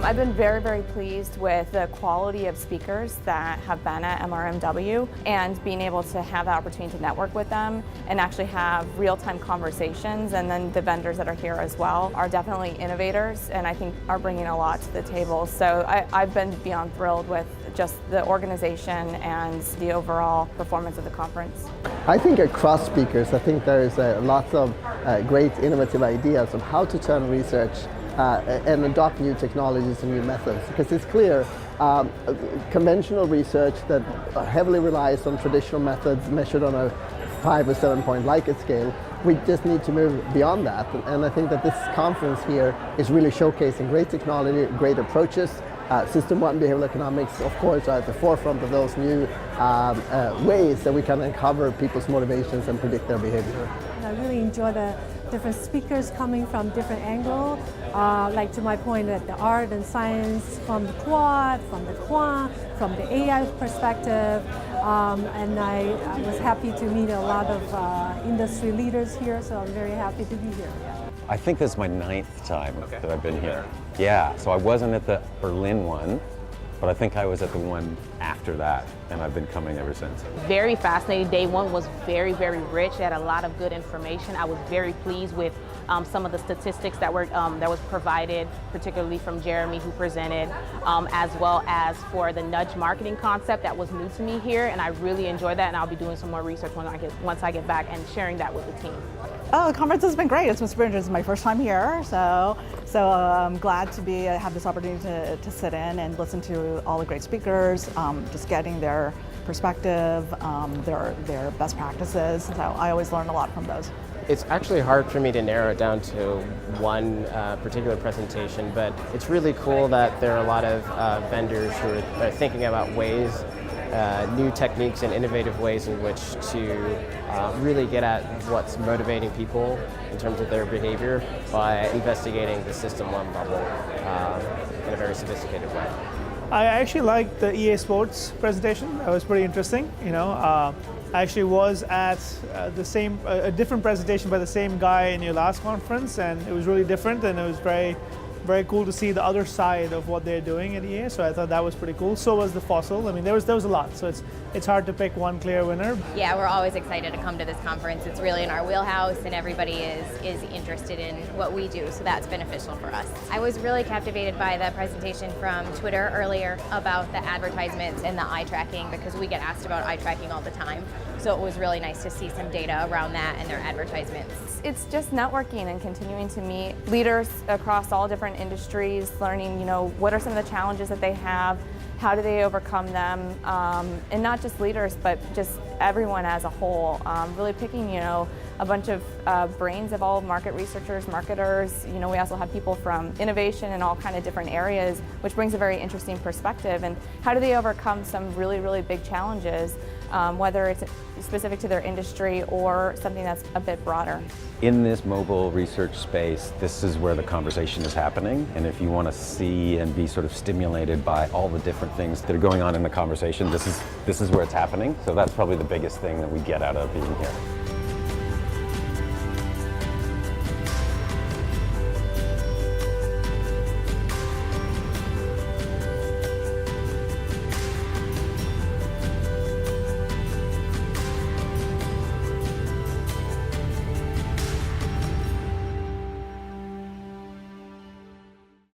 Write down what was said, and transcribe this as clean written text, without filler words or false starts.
I've been very, very pleased with the quality of speakers that have been at MRMW and being able to have the opportunity to network with them and actually have real-time conversations. And then the vendors that are here as well are definitely innovators and I think are bringing a lot to the table. So I've been beyond thrilled with just the organization and the overall performance of the conference. I think across speakers, I think there is lots of great innovative ideas of how to turn research and adopt new technologies and new methods. Because it's clear conventional research that heavily relies on traditional methods measured on a 5 or 7 point Likert scale, we just need to move beyond that. And I think that this conference here is really showcasing great technology, great approaches. System 1 behavioral economics, of course, are at the forefront of those new ways that we can uncover people's motivations and predict their behavior. I really enjoy the different speakers coming from different angles, like to my point that the art and science from the quad, from the quant, from the AI perspective, and I was happy to meet a lot of industry leaders here, so I'm very happy to be here. I think this is my 9th time that I've been here. Yeah, so I wasn't at the Berlin one, but I think I was at the one after that, and I've been coming ever since. Very fascinating. Day one was very, very rich. It had a lot of good information. I was very pleased with some of the statistics that were that was provided, particularly from Jeremy, who presented, as well as for the nudge marketing concept that was new to me here, and I really enjoyed that. And I'll be doing some more research once I get back and sharing that with the team. Oh, the conference has been great. It's been super interesting. It's my first time here, so I'm glad to have this opportunity to sit in and listen to all the great speakers, just getting their perspective, their best practices. So I always learn a lot from those. It's actually hard for me to narrow it down to one particular presentation, but it's really cool that there are a lot of vendors who are thinking about ways, new techniques and innovative ways in which to really get at what's motivating people in terms of their behavior by investigating the System 1 bubble in a very sophisticated way. I actually liked the EA Sports presentation. That was pretty interesting. I actually was at a different presentation by the same guy in your last conference, and it was really different, and it was very, very cool to see the other side of what they're doing at EA. So I thought that was pretty cool. So was the Fossil. I mean, there was a lot. So it's hard to pick one clear winner. Yeah, we're always excited to come to this conference. It's really in our wheelhouse, and everybody is interested in what we do. So that's beneficial for us. I was really captivated by the presentation from Twitter earlier about the advertisements and the eye tracking, because we get asked about eye tracking all the time. So it was really nice to see some data around that and their advertisements. It's just networking and continuing to meet leaders across all different industries, learning, what are some of the challenges that they have, how do they overcome them, and not just leaders, but just everyone as a whole. Really picking, a bunch of brains of all market researchers, marketers. We also have people from innovation in all kind of different areas, which brings a very interesting perspective. And how do they overcome some really, really big challenges, whether it's specific to their industry or something that's a bit broader. In this mobile research space, this is where the conversation is happening. And if you want to see and be sort of stimulated by all the different things that are going on in the conversation, this is where it's happening. So that's probably the biggest thing that we get out of being here.